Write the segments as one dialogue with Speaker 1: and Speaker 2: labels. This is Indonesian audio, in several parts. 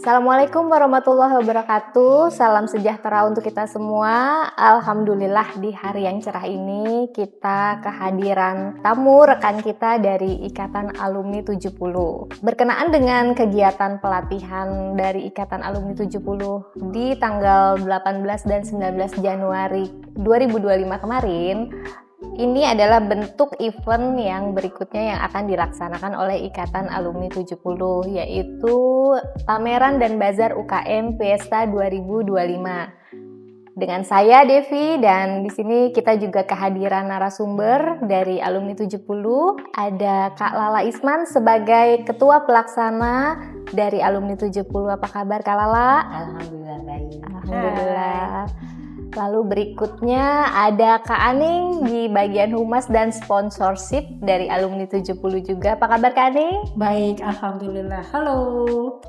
Speaker 1: Assalamualaikum warahmatullahi wabarakatuh. Salam sejahtera untuk kita semua. Alhamdulillah di hari yang cerah ini kita kehadiran tamu rekan kita dari Ikatan Alumni 70. Berkenaan dengan kegiatan pelatihan dari Ikatan Alumni 70 di tanggal 18 dan 19 Januari 2025 kemarin, ini adalah bentuk event yang berikutnya yang akan dilaksanakan oleh Ikatan Alumni 70, yaitu pameran dan bazar UKM Fiesta 2025. Dengan saya Devi, dan di sini kita juga kehadiran narasumber dari Alumni 70. Ada Kak Lala Isman sebagai Ketua Pelaksana dari Alumni 70. Apa kabar Kak Lala?
Speaker 2: Alhamdulillah baik.
Speaker 1: Alhamdulillah. Lalu berikutnya ada Kak Aning di bagian humas dan sponsorship dari Alumni 70 juga. Apa kabar Kak Aning?
Speaker 2: Baik, alhamdulillah. Halo.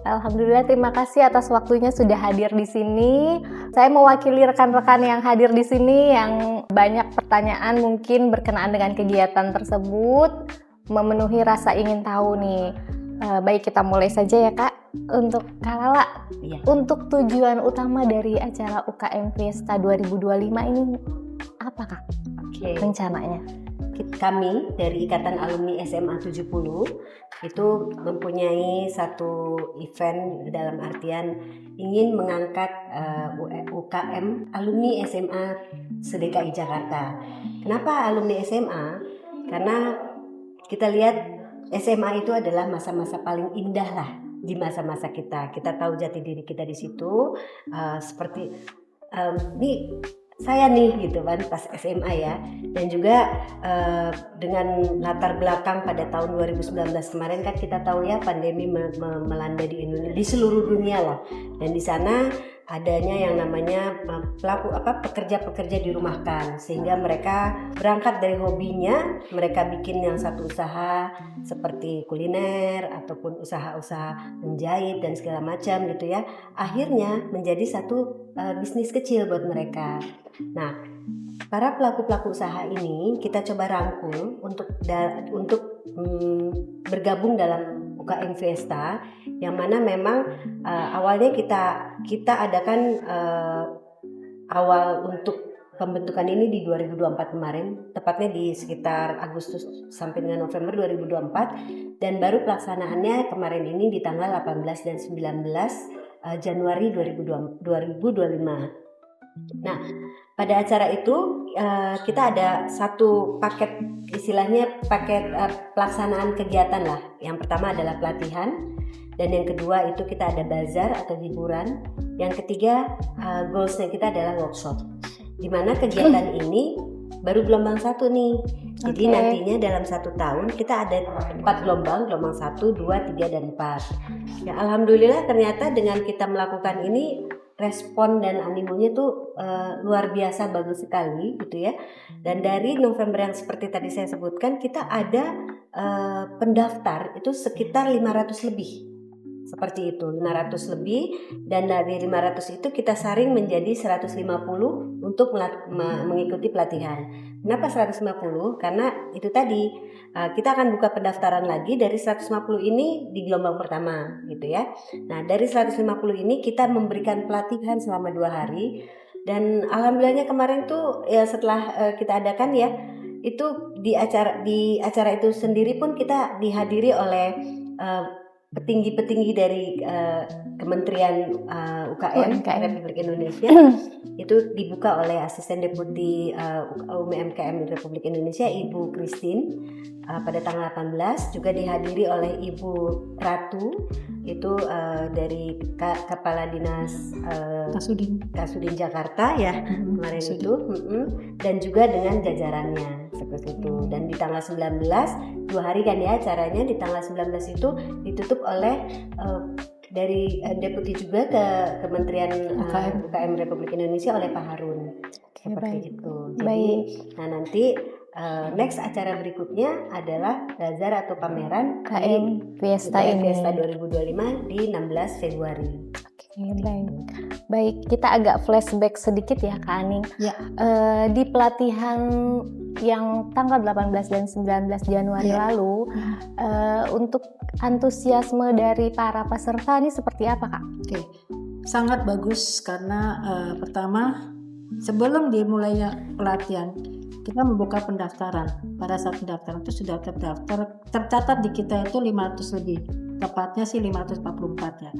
Speaker 1: Alhamdulillah, terima kasih atas waktunya sudah hadir di sini. Saya mewakili rekan-rekan yang hadir di sini yang banyak pertanyaan mungkin berkenaan dengan kegiatan tersebut, memenuhi rasa ingin tahu nih. Baik, kita mulai saja ya Kak. Untuk Kak Lala,
Speaker 2: Iya.
Speaker 1: untuk tujuan utama dari acara UKM Fiesta 2025 ini apa Kak
Speaker 2: Oke.
Speaker 1: rencananya?
Speaker 2: Kami dari Ikatan Alumni SMA 70 itu mempunyai satu event dalam artian ingin mengangkat UKM Alumni SMA se-DKI Jakarta. Kenapa alumni SMA? Karena kita lihat SMA itu adalah masa-masa paling indah lah di masa-masa kita. Kita tahu jati diri kita di situ, seperti nih saya nih gitu kan pas SMA ya, dan juga dengan latar belakang pada tahun 2019 kemarin kan kita tahu ya pandemi melanda di Indonesia, di seluruh dunia lah, dan di sana adanya yang namanya pekerja-pekerja dirumahkan, sehingga mereka berangkat dari hobinya, mereka bikin yang satu usaha seperti kuliner ataupun usaha-usaha menjahit dan segala macam gitu ya, akhirnya menjadi satu bisnis kecil buat mereka. Nah, para pelaku-pelaku usaha ini kita coba rangkul untuk bergabung dalam UKM Fiesta, yang mana memang awalnya kita adakan awal untuk pembentukan ini di 2024 kemarin, tepatnya di sekitar Agustus sampai dengan November 2024, dan baru pelaksanaannya kemarin ini di tanggal 18 dan 19 Januari 2025. Nah, pada acara itu kita ada satu paket, istilahnya paket pelaksanaan kegiatan lah. Yang pertama adalah pelatihan, dan yang kedua itu kita ada bazar atau hiburan. Yang ketiga goalsnya kita adalah workshop. Di mana kegiatan ini baru gelombang 1 nih. Jadi nantinya dalam 1 tahun kita ada 4 gelombang 1, 2, 3, dan 4. Ya, alhamdulillah ternyata dengan kita melakukan ini respon dan animonya tuh luar biasa bagus sekali gitu ya. Dan dari November yang seperti tadi saya sebutkan, kita ada pendaftar itu sekitar 500 lebih. Seperti itu, 500 lebih, dan dari 500 itu kita saring menjadi 150 untuk mengikuti pelatihan. Kenapa 150? Karena itu tadi kita akan buka pendaftaran lagi dari 150 ini di gelombang pertama gitu ya. Nah, dari 150 ini kita memberikan pelatihan selama 2 hari, dan alhamdulillahnya kemarin tuh ya setelah kita adakan ya, itu di acara itu sendiri pun kita dihadiri oleh petinggi-petinggi dari Kementerian UKM Republik Indonesia. Itu dibuka oleh Asisten Deputi UMKM Republik Indonesia Ibu Christine pada tanggal 18, juga dihadiri oleh Ibu Ratu itu dari Kepala Dinas Kasudin Jakarta ya kemarin itu, dan juga dengan jajarannya seperti itu. Dan di tanggal 19, 2 hari kan ya acaranya, di tanggal 19 itu ditutup oleh dari Deputi juga ke Kementerian UKM Republik Indonesia oleh Pak Harun. Seperti itu. Jadi, nah nanti next acara berikutnya adalah bazar atau pameran
Speaker 1: UKM Fiesta
Speaker 2: 2025 di 16 Februari.
Speaker 1: Baik. Baik, kita agak flashback sedikit ya Kak Aning.
Speaker 3: Ya.
Speaker 1: Di pelatihan yang tanggal 18 dan 19 Januari
Speaker 3: Ya.
Speaker 1: lalu, untuk antusiasme dari para peserta ini seperti apa Kak?
Speaker 3: Oke, sangat bagus karena pertama sebelum dimulainya pelatihan kita membuka pendaftaran. Pada saat pendaftaran itu sudah tercatat di kita itu 500 lebih, tepatnya sih 544 ya.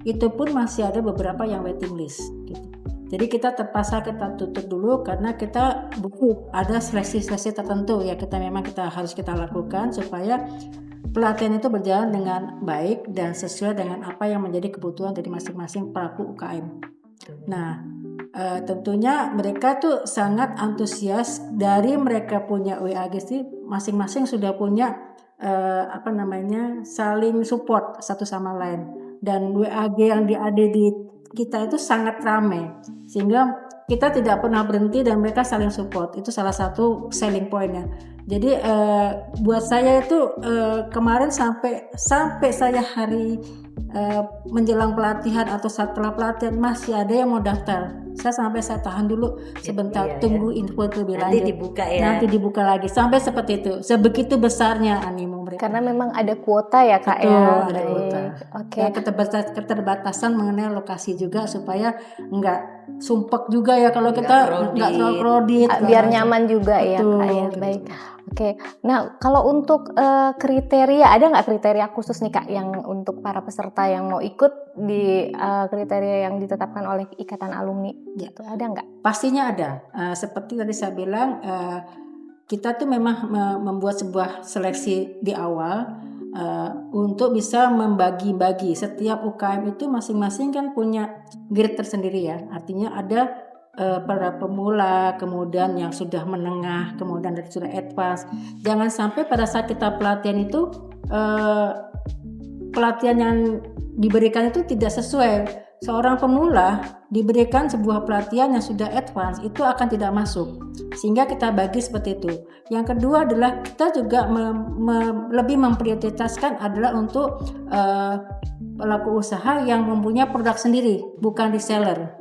Speaker 3: Itu pun masih ada beberapa yang waiting list gitu. Jadi kita terpaksa kita tutup dulu karena kita butuh ada seleksi-seleksi tertentu ya kita harus kita lakukan supaya pelatihan itu berjalan dengan baik dan sesuai dengan apa yang menjadi kebutuhan dari masing-masing pelaku UKM. Nah, tentunya mereka tuh sangat antusias dari mereka punya WAG sih masing-masing sudah punya saling support satu sama lain. Dan WAG yang ada di kita itu sangat ramai sehingga kita tidak pernah berhenti dan mereka saling support. Itu salah satu selling point-nya. Jadi buat saya itu kemarin sampai saya hari menjelang pelatihan atau setelah pelatihan masih ada yang mau daftar. Saya tahan dulu sebentar, tunggu info lebih lanjut. Nanti dibuka lagi sampai seperti itu. Sebegitu besarnya animo mereka.
Speaker 1: Karena memang ada kuota ya Kak.
Speaker 3: Betul,
Speaker 1: ya.
Speaker 3: ada kuota.
Speaker 1: Oke.
Speaker 3: Dan keterbatasan mengenai lokasi juga supaya nggak sumpek juga ya kalau kita nggak terlalu kredit.
Speaker 1: Biar nyaman juga. Betul, ya Kak ya. Baik. Oke, nah kalau untuk kriteria, ada nggak kriteria khusus nih Kak yang untuk para peserta yang mau ikut di kriteria yang ditetapkan oleh Ikatan Alumni? Gitu, ada nggak?
Speaker 3: Pastinya ada. Seperti tadi saya bilang, kita tuh memang membuat sebuah seleksi di awal untuk bisa membagi-bagi. Setiap UKM itu masing-masing kan punya grade tersendiri ya. Artinya ada para pemula, kemudian yang sudah menengah, kemudian dari sudah advance. Jangan sampai pada saat kita pelatihan itu pelatihan yang diberikan itu tidak sesuai. Seorang pemula diberikan sebuah pelatihan yang sudah advance itu akan tidak masuk. Sehingga kita bagi seperti itu. Yang kedua adalah kita juga lebih memprioritaskan adalah untuk pelaku usaha yang mempunyai produk sendiri, bukan reseller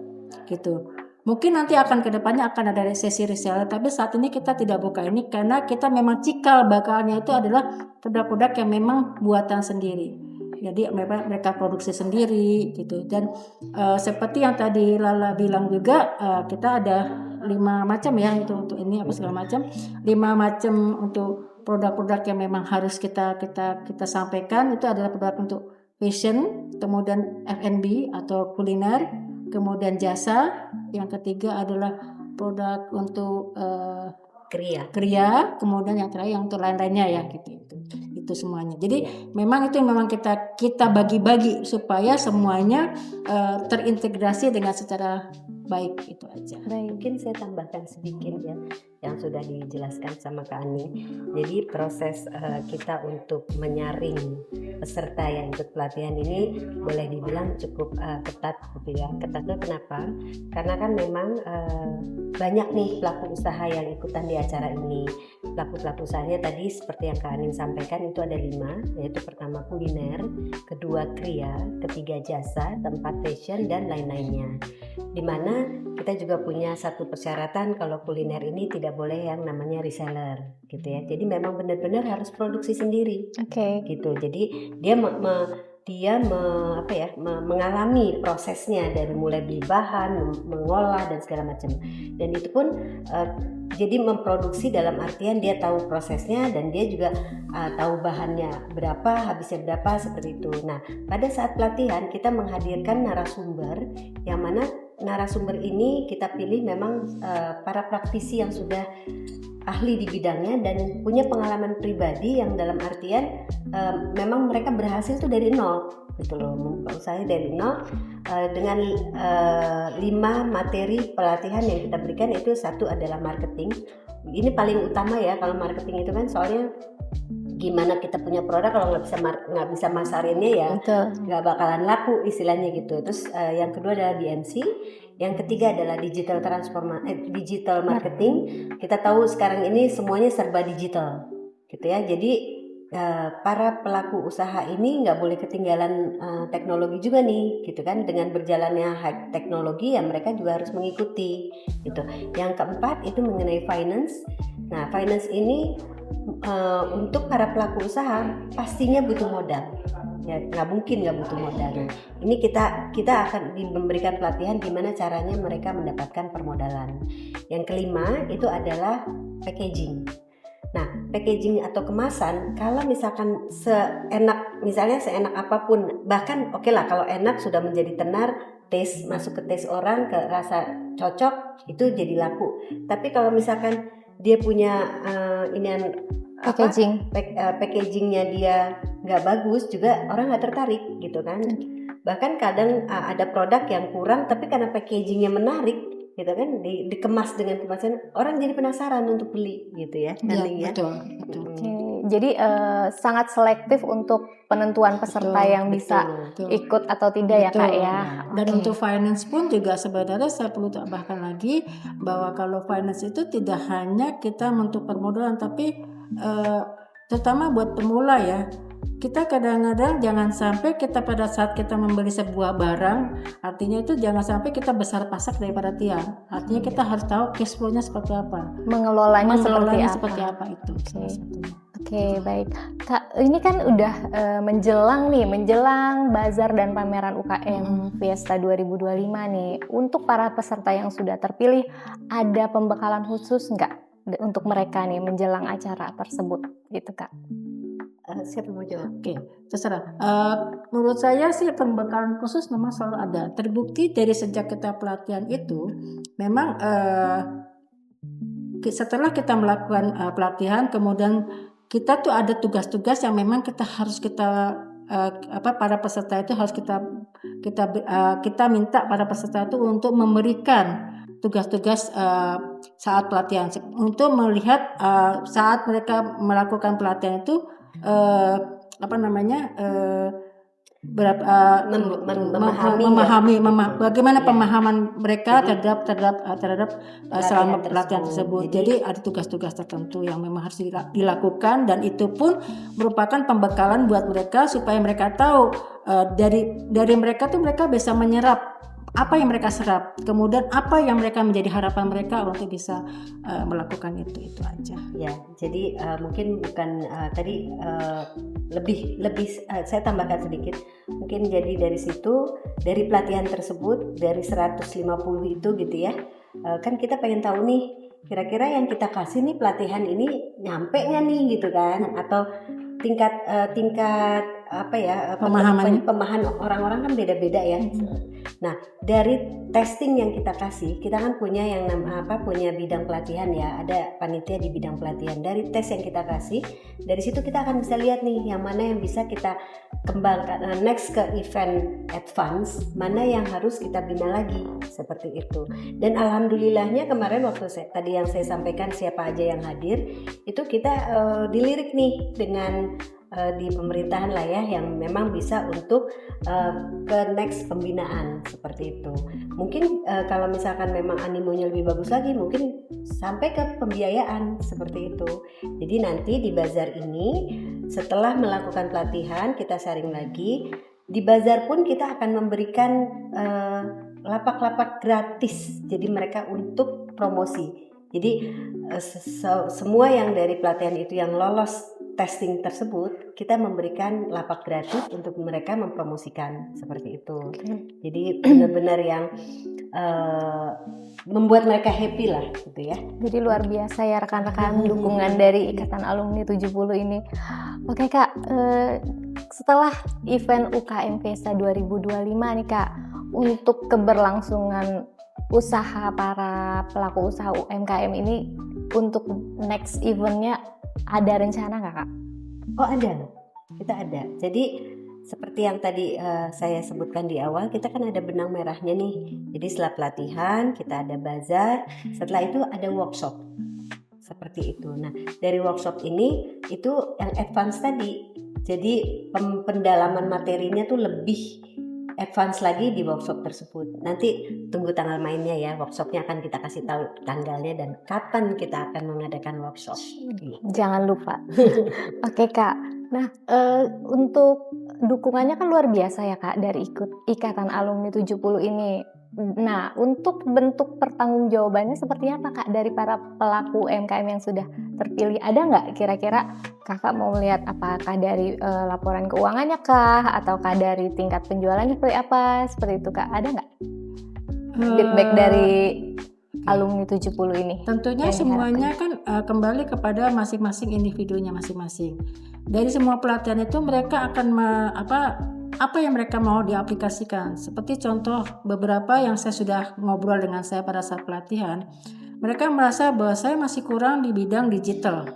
Speaker 3: gitu. Mungkin nanti akan kedepannya akan ada sesi reseller, tapi saat ini kita tidak buka ini karena kita memang cikal bakalnya itu adalah produk-produk yang memang buatan sendiri. Jadi mereka produksi sendiri gitu. Dan seperti yang tadi Lala bilang juga kita ada 5 macam ya itu untuk ini apa segala macam. 5 macam untuk produk-produk yang memang harus kita sampaikan itu adalah produk untuk fashion, kemudian F&B atau kuliner, kemudian jasa, yang ketiga adalah produk untuk kriya, kemudian yang terakhir yang untuk lain-lainnya ya gitu. Itu semuanya. Jadi memang kita bagi-bagi supaya semuanya terintegrasi dengan secara baik, itu aja.
Speaker 2: Mungkin saya tambahkan sedikit ya yang sudah dijelaskan sama Kak Ani. Jadi proses kita untuk menyaring peserta yang ikut pelatihan ini boleh dibilang cukup ketat gitu ya. Ketatnya kenapa? Karena kan memang banyak nih pelaku usaha yang ikutan di acara ini. Pelaku usahanya tadi seperti yang Kak Ani sampaikan itu ada 5, yaitu pertama kuliner, kedua kriya, ketiga jasa, keempat fashion dan lain-lainnya. Dimana kita juga punya satu persyaratan kalau kuliner ini tidak boleh yang namanya reseller gitu ya. Jadi memang benar-benar harus produksi sendiri. Gitu. Jadi dia mengalami prosesnya dari mulai beli bahan, mengolah dan segala macam. Dan itu pun jadi memproduksi dalam artian dia tahu prosesnya dan dia juga tahu bahannya berapa, habisnya berapa, seperti itu. Nah, pada saat pelatihan kita menghadirkan narasumber yang mana narasumber ini kita pilih memang para praktisi yang sudah ahli di bidangnya dan punya pengalaman pribadi yang dalam artian memang mereka berhasil tuh dari nol gitu loh, membuka usahanya dari nol dengan 5 materi pelatihan yang kita berikan. Itu satu adalah marketing. Ini paling utama ya kalau marketing itu kan, soalnya gimana kita punya produk kalau nggak bisa masarinnya ya nggak bakalan laku istilahnya gitu. Terus yang kedua adalah BMC, yang ketiga adalah digital marketing. Kita tahu sekarang ini semuanya serba digital gitu ya. Jadi para pelaku usaha ini nggak boleh ketinggalan teknologi juga nih, gitu kan. Dengan berjalannya high teknologi ya mereka juga harus mengikuti, gitu. Yang keempat itu mengenai finance. Nah, finance ini untuk para pelaku usaha pastinya butuh modal. Ya nggak mungkin nggak butuh modal. Ini kita akan memberikan pelatihan gimana caranya mereka mendapatkan permodalan. Yang kelima itu adalah packaging. Nah, packaging atau kemasan, kalau misalkan misalnya seenak apapun, bahkan oke lah kalau enak sudah menjadi tenar, masuk ke tes orang, ke rasa cocok, itu jadi laku. Tapi kalau misalkan dia punya packagingnya dia nggak bagus, juga orang nggak tertarik gitu kan. Bahkan kadang ada produk yang kurang, tapi karena packagingnya menarik gitu kan, dikemas dengan kemasan, orang jadi penasaran untuk beli gitu ya.
Speaker 3: Iya, betul.
Speaker 1: Jadi sangat selektif untuk penentuan peserta yang bisa ikut atau tidak ya Kak ya.
Speaker 3: Dan untuk finance pun juga sebenarnya saya perlu tambahkan lagi bahwa kalau finance itu tidak hanya kita untuk permodalan, tapi terutama buat pemula ya. Kita kadang-kadang jangan sampai kita pada saat kita membeli sebuah barang, artinya itu jangan sampai kita besar pasak daripada tiang. Artinya kita harus tahu cash flow-nya seperti apa,
Speaker 1: mengelolanya
Speaker 3: seperti apa itu.
Speaker 1: Oke, baik Kak, ini kan udah menjelang bazar dan pameran UKM Fiesta 2025 nih. Untuk para peserta yang sudah terpilih, ada pembekalan khusus nggak untuk mereka nih menjelang acara tersebut gitu Kak?
Speaker 2: Siapa mau jawab?
Speaker 3: Oke, terserah. Menurut saya sih pembekalan khusus memang selalu ada. Terbukti dari sejak kita pelatihan itu, memang setelah kita melakukan pelatihan, kemudian kita tuh ada tugas-tugas yang memang para peserta itu harus kita minta para peserta itu untuk memberikan tugas-tugas saat pelatihan, untuk melihat saat mereka melakukan pelatihan itu memahami bagaimana pemahaman mereka terhadap selama pelatihan tersebut. Jadi ada tugas-tugas tertentu yang memang harus dilakukan, dan itu pun merupakan pembekalan buat mereka supaya mereka tahu dari mereka tuh mereka bisa menyerap apa yang mereka serap, kemudian apa yang mereka menjadi harapan mereka untuk bisa melakukan itu aja.
Speaker 2: Ya, jadi mungkin bukan lebih saya tambahkan sedikit. Mungkin jadi dari situ, dari pelatihan tersebut, dari 150 itu gitu ya, kan kita pengen tahu nih kira-kira yang kita kasih nih pelatihan ini nyampe nggak nih gitu kan, atau tingkat pemahaman orang-orang kan beda-beda ya. Nah, dari testing yang kita kasih, kita kan punya yang punya bidang pelatihan ya, ada panitia di bidang pelatihan. Dari tes yang kita kasih, dari situ kita akan bisa lihat nih yang mana yang bisa kita kembangkan next ke event advance, mana yang harus kita bina lagi, seperti itu. Dan alhamdulillahnya kemarin waktu tadi yang saya sampaikan siapa aja yang hadir, itu kita dilirik nih dengan di pemerintahan lah ya, yang memang bisa untuk ke next pembinaan seperti itu. Mungkin kalau misalkan memang animonya lebih bagus lagi, mungkin sampai ke pembiayaan seperti itu. Jadi nanti di bazar ini setelah melakukan pelatihan kita sharing lagi. Di bazar pun kita akan memberikan lapak-lapak gratis, jadi mereka untuk promosi. Jadi semua yang dari pelatihan itu yang lolos testing tersebut, kita memberikan lapak gratis untuk mereka mempromosikan seperti itu. Jadi benar-benar yang membuat mereka happy lah gitu ya.
Speaker 1: Jadi luar biasa ya rekan-rekan dukungan dari Ikatan Alumni 70 ini. Oke Kak, setelah event UKM Fiesta 2025 nih Kak, untuk keberlangsungan usaha para pelaku usaha UMKM ini, untuk next eventnya ada rencana nggak Kak?
Speaker 2: Oh ada, kita ada. Jadi seperti yang tadi saya sebutkan di awal, kita kan ada benang merahnya nih. Jadi setelah pelatihan kita ada bazar, setelah itu ada workshop seperti itu. Nah dari workshop ini itu yang advance tadi. Jadi pendalaman materinya tuh lebih advance lagi di workshop tersebut. Nanti tunggu tanggal mainnya ya. Workshopnya akan kita kasih tahu tanggalnya dan kapan kita akan mengadakan workshop.
Speaker 1: Jangan lupa. Oke Kak, Nah, untuk dukungannya kan luar biasa ya Kak dari Ikatan Alumni 70 ini. Nah, untuk bentuk pertanggungjawabannya seperti apa Kak dari para pelaku UMKM yang sudah terpilih? Ada nggak kira-kira Kakak mau melihat apakah dari laporan keuangannya kah? Ataukah dari tingkat penjualannya seperti apa? Seperti itu Kak, ada nggak feedback dari alumni 70 ini?
Speaker 3: Tentunya
Speaker 1: yang
Speaker 3: semuanya kan kembali kepada masing-masing individunya masing-masing. Dari semua pelatihan itu mereka akan apa yang mereka mau diaplikasikan. Seperti contoh beberapa yang saya sudah ngobrol dengan saya pada saat pelatihan, mereka merasa bahwa saya masih kurang di bidang digital.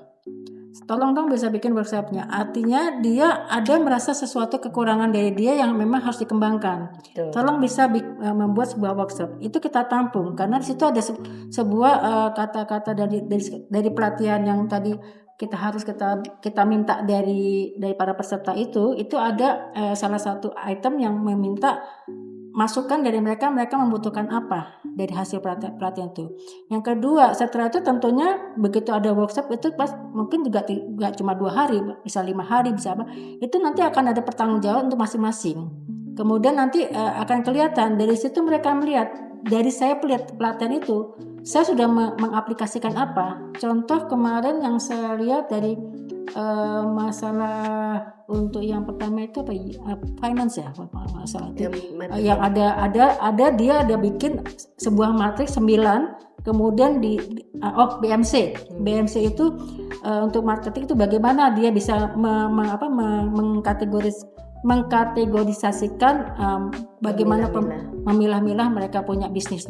Speaker 3: Tolong dong bisa bikin workshopnya. Artinya dia ada merasa sesuatu kekurangan dari dia yang memang harus dikembangkan.
Speaker 2: Betul.
Speaker 3: Tolong bisa membuat sebuah workshop. Itu kita tampung karena di situ ada sebuah kata-kata dari pelatihan yang tadi kita minta dari para peserta itu ada salah satu item yang meminta masukan dari mereka membutuhkan apa dari hasil pelatihan itu. Yang kedua, setelah itu tentunya begitu ada workshop itu mungkin juga nggak cuma 2 hari, bisa 5 hari, bisa apa. Itu nanti akan ada pertanggungjawaban untuk masing-masing. Kemudian nanti akan kelihatan dari situ mereka melihat dari saya pelatihan itu saya sudah mengaplikasikan apa. Contoh kemarin yang saya lihat dari masalah untuk yang pertama itu finance ya masalah itu yang ada dia bikin sebuah matriks 9 kemudian BMC itu untuk marketing itu bagaimana dia bisa mengkategorisasikan bagaimana memilah-milah mereka punya bisnis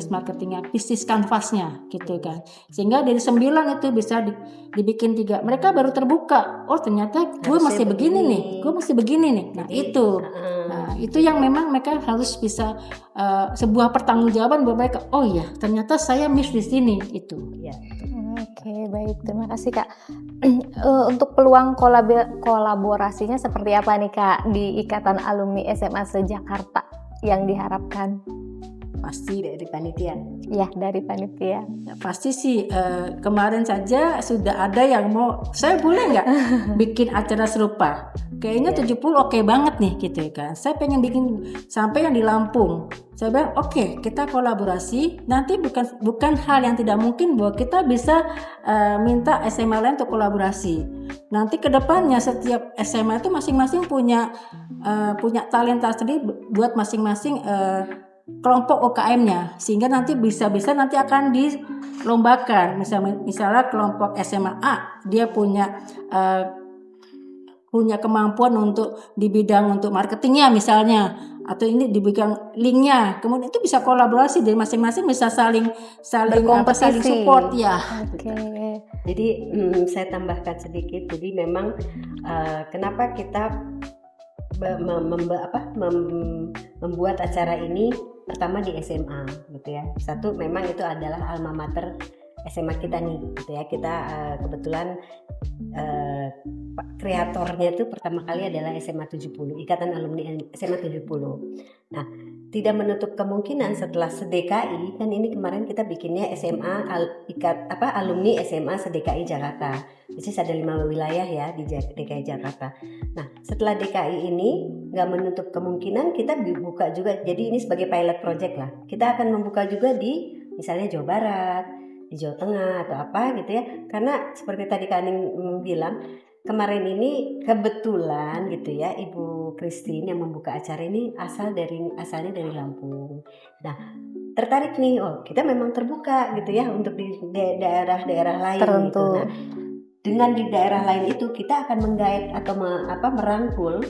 Speaker 3: marketingnya, bisnis kanvasnya gitu kan, sehingga dari 9 itu bisa dibikin 3. Mereka baru terbuka, oh ternyata gue masih begini nih. Nah itu yang memang mereka harus bisa sebuah pertanggungjawaban buat mereka. Oh ya ternyata saya miss di sini itu.
Speaker 2: Ya.
Speaker 1: Oke, baik. Terima kasih Kak. Untuk peluang kolaborasinya seperti apa nih Kak di Ikatan Alumni SMA se-Jakarta yang diharapkan?
Speaker 2: Pasti dari panitia.
Speaker 1: Ya, dari panitia.
Speaker 3: Ya, pasti sih kemarin saja sudah ada yang mau, saya boleh nggak bikin acara serupa? Kayaknya 70 oke banget nih gitu kan. Saya pengen bikin sampai yang di Lampung. Saya bilang oke, kita kolaborasi. Nanti bukan hal yang tidak mungkin bahwa kita bisa minta SMA lain untuk kolaborasi. Nanti kedepannya setiap SMA itu masing-masing punya talenta sendiri buat masing-masing kelompok UKM-nya, sehingga nanti bisa nanti akan dilombakan. Misalnya kelompok SMA A dia punya kemampuan untuk di bidang untuk marketingnya misalnya, atau ini di bidang linknya, kemudian itu bisa kolaborasi dari masing-masing, bisa saling support ya.
Speaker 1: Oke.
Speaker 2: Jadi saya tambahkan sedikit. Jadi memang kenapa kita membuat acara ini pertama di SMA gitu ya. Satu memang itu adalah alma mater SMA kita nih gitu ya. Kita kebetulan kreatornya itu pertama kali adalah SMA 70, Ikatan Alumni SMA 70. Nah, tidak menutup kemungkinan setelah se-DKI, kan ini kemarin kita bikinnya SMA alumni SMA se-DKI Jakarta. Jadi ada 5 wilayah ya di DKI Jakarta. Nah, setelah DKI ini nggak menutup kemungkinan kita buka juga. Jadi ini sebagai pilot project lah. Kita akan membuka juga di misalnya Jawa Barat, di Jawa Tengah atau apa gitu ya. Karena seperti tadi Kak Aning bilang, kemarin ini kebetulan gitu ya Ibu Christine yang membuka acara ini asalnya dari Lampung. Nah, tertarik nih, oh kita memang terbuka gitu ya untuk di daerah-daerah lain gitu. Nah, dengan di daerah lain itu kita akan menggait atau merangkul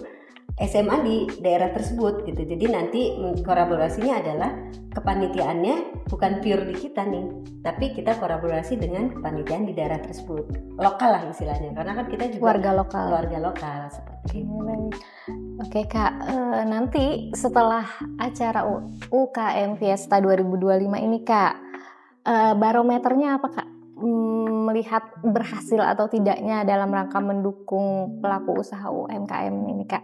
Speaker 2: SMA di daerah tersebut gitu. Jadi nanti kolaborasinya adalah kepanitiaannya bukan pure di kita nih, tapi kita kolaborasi dengan kepanitiaan di daerah tersebut, lokal lah istilahnya, karena kan kita juga
Speaker 1: warga lokal
Speaker 2: seperti itu.
Speaker 1: Oke Kak, nanti setelah acara UKM Fiesta 2025 ini Kak, barometernya apa Kak? Melihat berhasil atau tidaknya dalam rangka mendukung pelaku usaha UMKM ini Kak?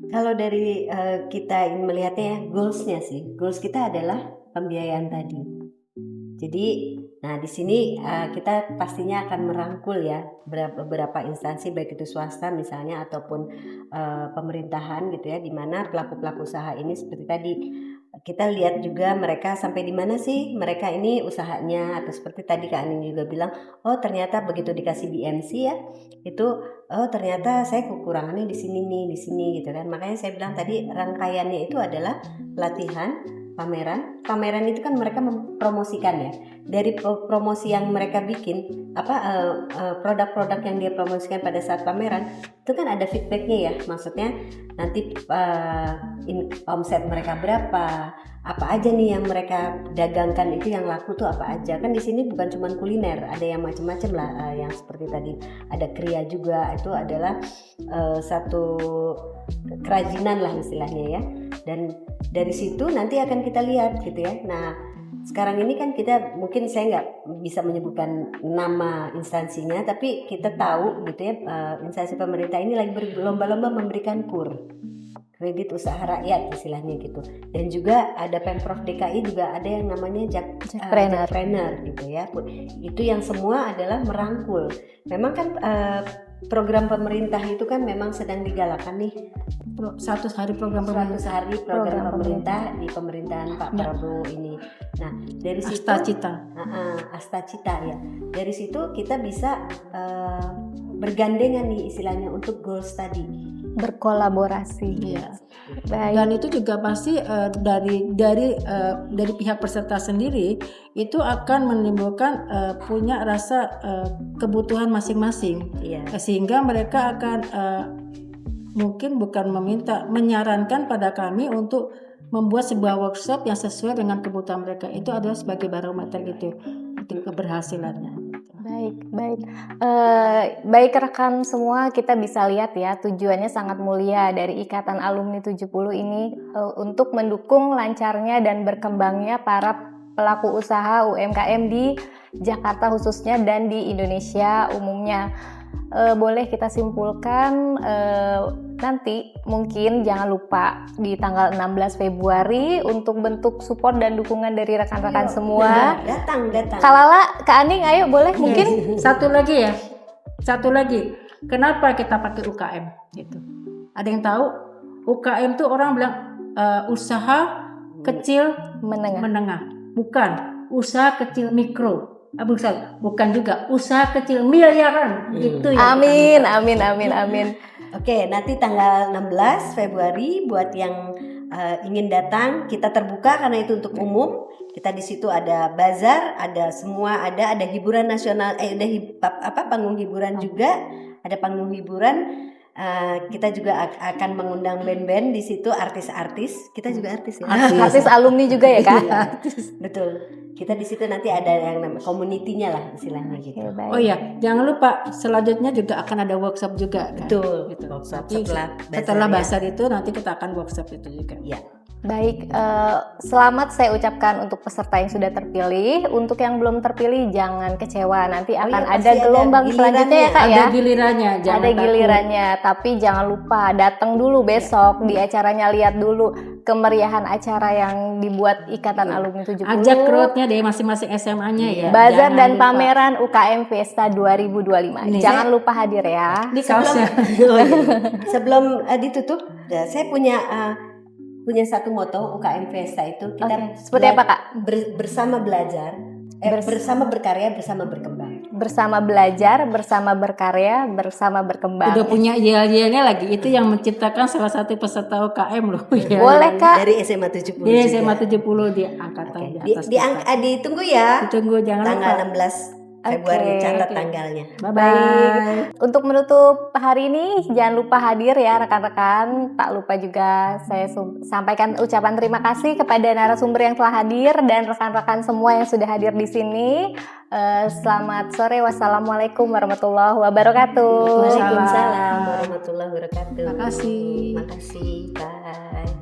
Speaker 2: Kalau dari kita melihatnya goals kita adalah pembiayaan tadi. Jadi Nah, di sini kita pastinya akan merangkul ya beberapa instansi baik itu swasta misalnya ataupun pemerintahan gitu ya, di mana pelaku-pelaku usaha ini seperti tadi kita lihat juga mereka sampai di mana sih mereka ini usahanya, atau seperti tadi Kak Aning juga bilang, oh ternyata begitu dikasih BMC ya, itu oh ternyata saya kekurangannya di sini nih, di sini gitu kan. Makanya saya bilang tadi rangkaiannya itu adalah pelatihan, pameran itu kan mereka mempromosikan ya. Dari promosi yang mereka bikin produk-produk yang dia promosikan pada saat pameran itu kan ada feedbacknya ya, maksudnya nanti omset mereka berapa, apa aja nih yang mereka dagangkan itu yang laku tuh apa aja. Kan di sini bukan cuma kuliner, ada yang macam-macam lah, yang seperti tadi ada kriya juga, itu adalah satu kerajinan lah istilahnya ya. Dan dari situ nanti akan kita lihat gitu ya. Nah sekarang ini kan kita mungkin saya nggak bisa menyebutkan nama instansinya, tapi kita tahu gitu ya, instansi pemerintah ini lagi berlomba-lomba memberikan kredit usaha rakyat istilahnya gitu. Dan juga ada Pemprov DKI juga ada yang namanya Jakpreneur gitu ya. Itu yang semua adalah merangkul. Memang kan program pemerintah itu kan memang sedang digalakan nih.
Speaker 3: 100 hari program
Speaker 2: pemerintah di pemerintahan Pak Prabowo ini. Nah dari situ Astacita ya. Dari situ kita bisa bergandengan nih istilahnya untuk goal study,
Speaker 1: berkolaborasi.
Speaker 3: Iya.
Speaker 1: Baik.
Speaker 3: Dan itu juga pasti dari pihak peserta sendiri itu akan menimbulkan punya rasa kebutuhan masing-masing.
Speaker 2: Iya.
Speaker 3: Sehingga mereka akan mungkin bukan menyarankan pada kami untuk membuat sebuah workshop yang sesuai dengan kebutuhan mereka. Itu adalah sebagai barometer gitu keberhasilannya.
Speaker 1: Baik rekan semua, kita bisa lihat ya tujuannya sangat mulia dari Ikatan Alumni 70 ini untuk mendukung lancarnya dan berkembangnya para pelaku usaha UMKM di Jakarta khususnya dan di Indonesia umumnya. Boleh kita simpulkan nanti mungkin jangan lupa di tanggal 16 Februari untuk bentuk support dan dukungan dari rekan-rekan semua.
Speaker 2: Datang.
Speaker 1: Kalala, Kak Aning, ayo boleh mungkin.
Speaker 3: Satu lagi, kenapa kita pakai UKM gitu? Ada yang tahu? UKM tuh orang bilang usaha kecil menengah. Bukan, usaha kecil mikro. Bukan juga usaha kecil miliaran gitu ya.
Speaker 1: Amin.
Speaker 2: Oke, nanti tanggal 16 Februari buat yang ingin datang, kita terbuka karena itu untuk umum. Kita di situ ada bazar, ada semua, ada hiburan nasional, panggung hiburan juga, ada panggung hiburan. Kita juga akan mengundang band-band di situ, artis-artis. Kita juga artis ya.
Speaker 1: Artis alumni juga ya Kak?
Speaker 2: Betul. Kita di situ nanti ada yang namanya community-nya lah istilahnya gitu.
Speaker 3: Oh ya, jangan lupa selanjutnya juga akan ada workshop juga.
Speaker 2: Betul.
Speaker 3: Gitu.
Speaker 2: Workshop
Speaker 3: Setelah bazar itu nanti kita akan workshop itu juga.
Speaker 2: Ya.
Speaker 1: Baik, selamat saya ucapkan untuk peserta yang sudah terpilih. Untuk yang belum terpilih jangan kecewa, nanti akan ada gelombang selanjutnya ya Kak ya. Ada gilirannya, tapi jangan lupa datang dulu besok di acaranya, lihat dulu kemeriahan acara yang dibuat Ikatan Alumni 70.
Speaker 3: Ajak crowd-nya dari masing-masing SMA-nya ya.
Speaker 1: Bazar dan pameran UKM Fiesta 2025. Jangan lupa hadir ya.
Speaker 3: Di kaosnya.
Speaker 2: Sebelum ditutup, saya punya satu moto UKM Fiesta itu kita
Speaker 1: seperti apa Kak?
Speaker 2: Bersama belajar, bersama berkarya, bersama berkembang.
Speaker 1: Bersama belajar, bersama berkarya, bersama berkembang.
Speaker 3: Udah punya yel-yelnya lagi, itu yang menciptakan salah satu peserta UKM loh.
Speaker 1: Boleh Kak?
Speaker 2: Dari SMA 70.
Speaker 3: Di SMA 70 di angkatan di atas.
Speaker 2: Ditunggu ya.
Speaker 3: Ditunggu, jangan
Speaker 2: tanggal
Speaker 3: lupa.
Speaker 2: 16 Februari, catat tanggalnya.
Speaker 3: Bye-bye.
Speaker 1: Untuk menutup hari ini jangan lupa hadir ya rekan-rekan. Tak lupa juga saya sampaikan ucapan terima kasih kepada narasumber yang telah hadir dan rekan-rekan semua yang sudah hadir di sini. Selamat sore, wassalamualaikum warahmatullahi wabarakatuh.
Speaker 2: Waalaikumsalam warahmatullahi wabarakatuh.
Speaker 3: Terima kasih.
Speaker 2: Bye.